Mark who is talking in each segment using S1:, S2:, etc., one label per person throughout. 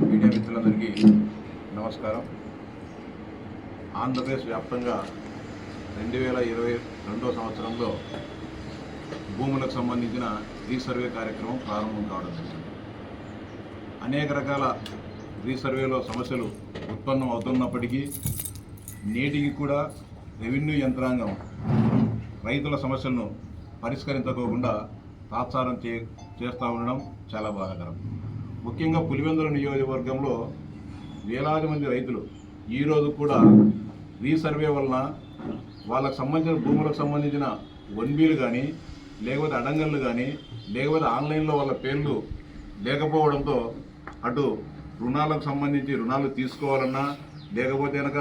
S1: Media మిత్రులందరికీ నమస్కారం. ఆంధ్రప్రదేశ్ వ్యాప్తంగా 2022 సంవత్సరంలో భూములకు సంబంధించిన రీసర్వే కార్యక్రమం ప్రారంభం కావడం జరిగింది. అనేక రకాల రీసర్వేలో సమస్యలు ఉత్పన్నం అవుతున్నప్పటికీ నేటికి కూడా రెవెన్యూ యంత్రాంగం రైతుల సమస్యలను పరిష్కరించుకోకుండా తాత్సారం చేస్తూ ఉండడం చాలా బాధాకరం. ముఖ్యంగా పులివెందుల నియోజకవర్గంలో వేలాది మంది రైతులు ఈరోజు కూడా రీసర్వే వలన వాళ్ళకు సంబంధించిన భూములకు సంబంధించిన వన్బీలు కానీ లేకపోతే అడంగళ్ళు కానీ లేకపోతే ఆన్లైన్లో వాళ్ళ పేర్లు లేకపోవడంతో అటు రుణాలకు సంబంధించి రుణాలు తీసుకోవాలన్నా లేకపోతే కనుక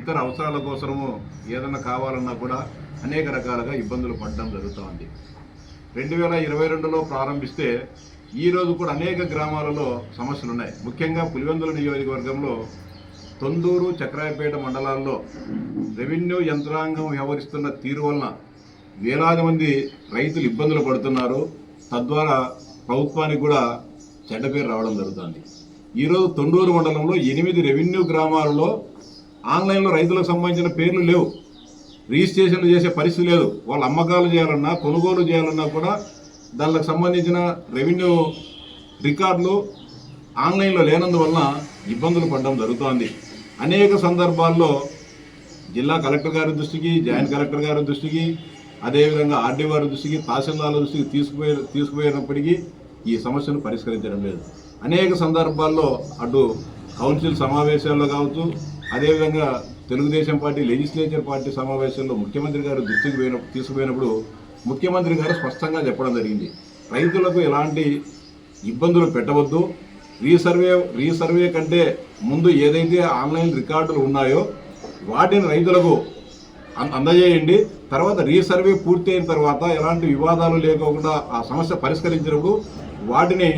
S1: ఇతర అవసరాల కోసము ఏదైనా కావాలన్నా కూడా అనేక రకాలుగా ఇబ్బందులు పడడం జరుగుతూ ఉంది. 2022లో ప్రారంభిస్తే ఈరోజు కూడా అనేక గ్రామాలలో సమస్యలు ఉన్నాయి. ముఖ్యంగా పులివెందుల నియోజకవర్గంలో తొందూరు, చక్రాయపేట మండలాల్లో రెవెన్యూ యంత్రాంగం వ్యవహరిస్తున్న తీరు వలన వేలాది మంది రైతులు ఇబ్బందులు పడుతున్నారు. తద్వారా ప్రభుత్వానికి కూడా చెడ్డ పేరు రావడం జరుగుతుంది. ఈరోజు తొండూరు మండలంలో 8 రెవెన్యూ గ్రామాలలో ఆన్లైన్లో రైతులకు సంబంధించిన పేర్లు లేవు, రిజిస్ట్రేషన్లు చేసే పరిస్థితి లేదు. వాళ్ళు అమ్మకాలు చేయాలన్నా కొనుగోలు చేయాలన్నా కూడా దానికి సంబంధించిన రెవెన్యూ రికార్డులు ఆన్లైన్లో లేనందువలన ఇబ్బందులు పడడం జరుగుతోంది. అనేక సందర్భాల్లో జిల్లా కలెక్టర్ గారి దృష్టికి, జాయింట్ కలెక్టర్ గారి దృష్టికి, అదేవిధంగా ఆర్డీ గారి దృష్టికి, తహసీల్దార్ల దృష్టికి తీసుకుపోయినప్పటికీ ఈ సమస్యను పరిష్కరించడం లేదు. అనేక సందర్భాల్లో అటు కౌన్సిల్ సమావేశాల్లో కావచ్చు, అదేవిధంగా తెలుగుదేశం పార్టీ లెజిస్లేచర్ పార్టీ సమావేశాల్లో ముఖ్యమంత్రి గారు దృష్టికి తీసుకుపోయినప్పుడు ముఖ్యమంత్రి గారు స్పష్టంగా చెప్పడం జరిగింది, రైతులకు ఎలాంటి ఇబ్బందులు పెట్టవద్దు, రీసర్వే కంటే ముందు ఏదైతే ఆన్లైన్ రికార్డులు ఉన్నాయో వాటిని రైతులకు అందజేయండి, తర్వాత రీసర్వే పూర్తి అయిన తర్వాత ఎలాంటి వివాదాలు లేకుండా ఆ సమస్య పరిష్కరించినప్పుడు వాటిని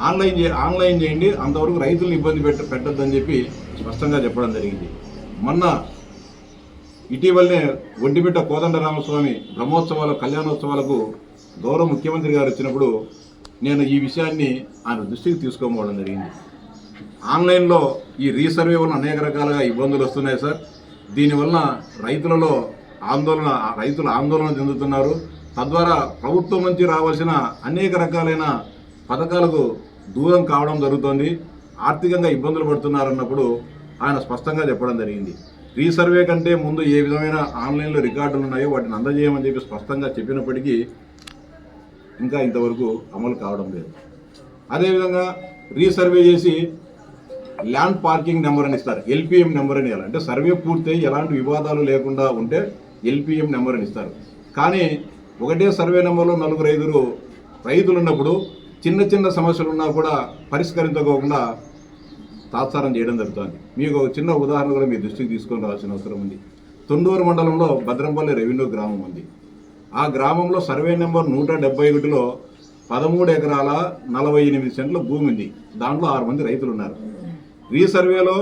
S1: ఆన్లైన్ చేయండి, అంతవరకు రైతులను ఇబ్బంది పెట్టద్దని చెప్పి స్పష్టంగా చెప్పడం జరిగింది. మొన్న ఇటీవలనే ఒంటిమిట్ట కోదండరామస్వామి బ్రహ్మోత్సవాల కళ్యాణోత్సవాలకు గౌరవ ముఖ్యమంత్రి గారు వచ్చినప్పుడు నేను ఈ విషయాన్ని ఆయన దృష్టికి తీసుకోవడం జరిగింది. ఆన్లైన్లో ఈ రీసర్వే వల్ల అనేక రకాలుగా ఇబ్బందులు వస్తున్నాయి సార్. దీనివల్ల రైతులు ఆందోళన చెందుతున్నారు. తద్వారా ప్రభుత్వం నుంచి రావాల్సిన అనేక రకాలైన పథకాలకు దూరం కావడం జరుగుతోంది, ఆర్థికంగా ఇబ్బందులు పడుతున్నారన్నప్పుడు ఆయన స్పష్టంగా చెప్పడం జరిగింది. రీసర్వే కంటే ముందు ఏ విధమైన ఆన్లైన్లో రికార్డులు ఉన్నాయో వాటిని అందజేయమని చెప్పి స్పష్టంగా చెప్పినప్పటికీ ఇంకా ఇంతవరకు అమలు కావడం లేదు. అదేవిధంగా రీసర్వే చేసి ల్యాండ్ పార్కింగ్ నెంబర్ అని ఇస్తారు, ఎల్పిఎం నెంబర్ అని ఇవ్వాలి. అంటే సర్వే పూర్తయి ఎలాంటి వివాదాలు లేకుండా ఉంటే ఎల్పిఎం నెంబర్ అని ఇస్తారు. కానీ ఒకటే సర్వే నెంబర్లో 4-5 రైతులు ఉన్నప్పుడు చిన్న చిన్న సమస్యలు ఉన్నా కూడా పరిష్కరించుకోకుండా తాత్సారం చేయడం జరుగుతుంది. మీకు చిన్న ఉదాహరణ కూడా మీ దృష్టికి తీసుకొని రావాల్సిన అవసరం ఉంది. తొండూరు మండలంలో భద్రంపల్లి రెవెన్యూ గ్రామం ఉంది. ఆ గ్రామంలో సర్వే నెంబర్ 171లో 13 ఎకరాల 48 సెంట్ల భూమి ఉంది. దాంట్లో 6 మంది రైతులు ఉన్నారు. రీసర్వేలో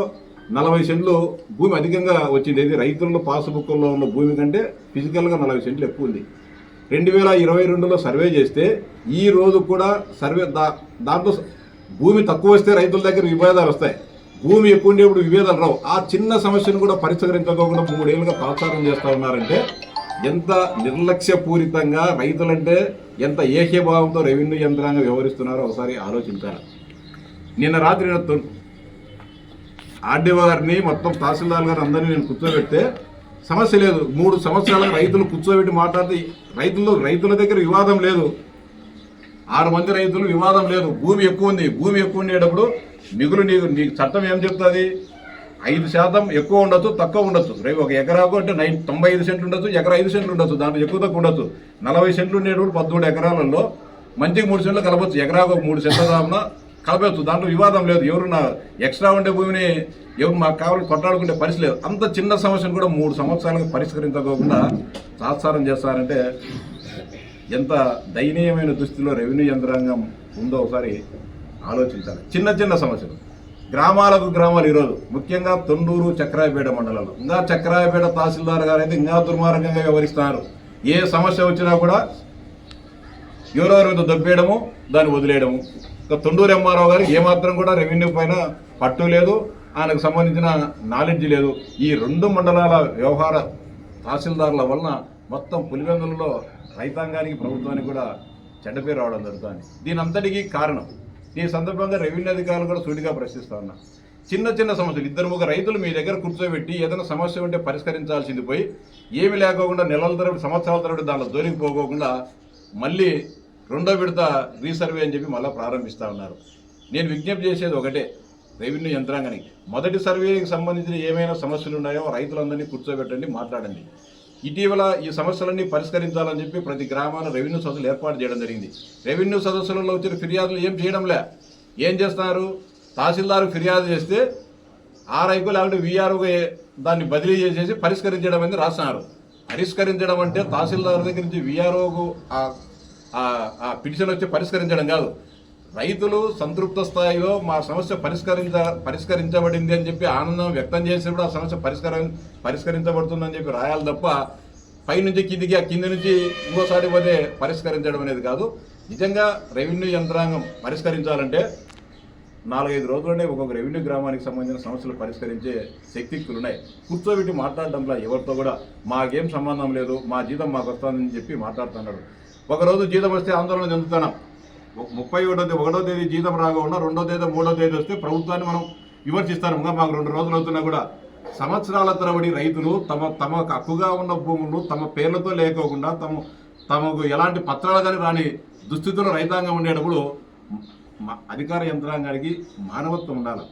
S1: 40 సెంట్లు భూమి అధికంగా వచ్చింది. ఇది రైతుల పాస్బుక్లో ఉన్న భూమి కంటే ఫిజికల్గా 40 సెంట్లు ఎక్కువ ఉంది. 2022లో సర్వే చేస్తే ఈ రోజు కూడా సర్వే దాంట్లో భూమి తక్కువ వస్తే రైతుల దగ్గర విభేదాలు వస్తాయి, భూమి ఎక్కువ ఉండేప్పుడు విభేదాలు రావు. ఆ చిన్న సమస్యను కూడా పరిష్కరించుకోకుండా 3 ఏళ్ళుగా తాత్సారం చేస్తూ ఉన్నారంటే ఎంత నిర్లక్ష్యపూరితంగా రైతులంటే ఎంత ఏహ్యభావంతో రెవెన్యూ యంత్రాంగం వ్యవహరిస్తున్నారో ఒకసారి ఆలోచించాలి. నిన్న రాత్రి ఆర్డీఓ గారిని మొత్తం తహసీల్దార్ గారు అందరినీ నేను కూర్చోబెడితే సమస్య లేదు. 3 సంవత్సరాలుగా రైతులు కూర్చోబెట్టి మాట్లాడితే రైతుల దగ్గర వివాదం లేదు. 6 మంది రైతులు వివాదం లేదు. భూమి ఎక్కువ ఉంది. భూమి ఎక్కువ ఉండేటప్పుడు మిగులు నీకు చట్టం ఏం చెప్తుంది? 5% ఎక్కువ ఉండొచ్చు, తక్కువ ఉండొచ్చు. ఒక ఎకరాకు అంటే 95 సెంట్లు ఉండొచ్చు, ఎకరా 5 సెంట్లు ఉండొచ్చు, దాంట్లో ఎక్కువ తక్కువ ఉండొచ్చు. 40 సెంట్లు ఉండేటప్పుడు 13 ఎకరాలలో మంచికి 3 సెంట్లు కలపచ్చు, ఎకరాకు 3 సెంట్ల దాకా కలపచ్చు. దాంట్లో వివాదం లేదు. ఎవరున్నా ఎక్స్ట్రా ఉండే భూమిని ఎవరు మాకు కావాలని కొట్లాడుకుంటే పరిస్థితి లేదు. అంత చిన్న సమస్యను కూడా 3 సంవత్సరాలకు పరిష్కరించుకోకుండా తాత్సారం చేస్తారంటే ఎంత దయనీయమైన దుస్థితిలో రెవెన్యూ యంత్రాంగం ఉందో ఒకసారి ఆలోచించాలి. చిన్న చిన్న సమస్యలు గ్రామాలు ఈరోజు ముఖ్యంగా తొండూరు, చక్రాయపేట మండలంలో ఇంకా చక్రాయపేట తహసీల్దార్ గారు అయితే ఇంకా దుర్మార్గంగా వ్యవహరిస్తున్నారు. ఏ సమస్య వచ్చినా కూడా ఎవరెవరి మీద దొబ్బేయడము, దాన్ని వదిలేయడము. ఇక తొండూరు ఎంఆర్ఓ గారికి ఏమాత్రం కూడా రెవెన్యూ పైన పట్టు లేదు, ఆయనకు సంబంధించిన నాలెడ్జ్ లేదు. ఈ 2 మండలాల వ్యవహార తహసీల్దారుల వలన మొత్తం పులివెందులలో రైతాంగానికి, ప్రభుత్వానికి కూడా చెడ్డ పేరు రావడం జరుగుతుంది. దీని అంతటికీ కారణం ఈ సందర్భంగా రెవెన్యూ అధికారులు కూడా సూటిగా ప్రశ్నిస్తా ఉన్నా. చిన్న చిన్న సమస్యలు 2-3 రైతులు మీ దగ్గర కూర్చోబెట్టి ఏదైనా సమస్య ఉంటే పరిష్కరించాల్సింది పోయి ఏమి లేకోకుండా నెలల తరబడి, సంవత్సరాల తరబడి దానిలో జోలికి పోకోకుండా మళ్ళీ 2వ విడత రీసర్వే అని చెప్పి మళ్ళీ ప్రారంభిస్తూ ఉన్నారు. నేను విజ్ఞప్తి చేసేది ఒకటే రెవెన్యూ యంత్రాంగానికి, మొదటి సర్వేకి సంబంధించిన ఏమైనా సమస్యలు ఉన్నాయో రైతులందరినీ కూర్చోబెట్టండి, మాట్లాడండి. ఇటీవల ఈ సమస్యలన్నీ పరిష్కరించాలని చెప్పి ప్రతి గ్రామాల్లో రెవెన్యూ సదస్సులు ఏర్పాటు చేయడం జరిగింది. రెవెన్యూ సదస్సులలో వచ్చిన ఫిర్యాదులు ఏం చేయడంలే. ఏం చేస్తున్నారు? తహసీల్దారు ఫిర్యాదు చేస్తే ఆర్ఐకు లేకుంటే వీఆర్ఓకి దాన్ని బదిలీ చేసేసి పరిష్కరించడం అనేది రాస్తున్నారు. పరిష్కరించడం అంటే తహసీల్దార్ దగ్గర నుంచి వీఆర్ఓకు ఆ పిటిషన్ వచ్చి పరిష్కరించడం కాదు. రైతులు సంతృప్త స్థాయిలో మా సమస్య పరిష్కరించబడింది అని చెప్పి ఆనందం వ్యక్తం చేసినప్పుడు ఆ సమస్య పరిష్కరించబడుతుందని చెప్పి రాయాలి తప్ప పైనుంచి కిందికి, ఆ కింది నుంచి ఇంకోసారి పోతే పరిష్కరించడం అనేది కాదు. నిజంగా రెవెన్యూ యంత్రాంగం పరిష్కరించాలంటే 4-5 రోజుల్లోనే ఒక్కొక్క రెవెన్యూ గ్రామానికి సంబంధించిన సమస్యలు పరిష్కరించే శక్తియుక్తులు ఉన్నాయి. కూర్చోబెట్టి మాట్లాడడంలో ఎవరితో కూడా మాకేం సంబంధం లేదు, మా జీతం మాకు వస్తుందని చెప్పి మాట్లాడుతున్నాడు. ఒకరోజు జీతం వస్తే ఆందోళన చెందుతున్నాం. 31వ తేదీ జీతం రాకుండా 2వ తేదీ 3వ తేదీ వస్తే ప్రభుత్వాన్ని మనం విమర్శిస్తాను. ఇంకా మాకు 2 రోజులు అవుతున్నా కూడా సంవత్సరాల తరబడి రైతులు తమకు హక్కుగా ఉన్న భూములను తమ పేర్లతో లేకోకుండా తమకు ఎలాంటి పత్రాలు కానీ రాని దుస్థితిలో రైతాంగం ఉండేటప్పుడు అధికార యంత్రాంగానికి మానవత్వం ఉండాలి.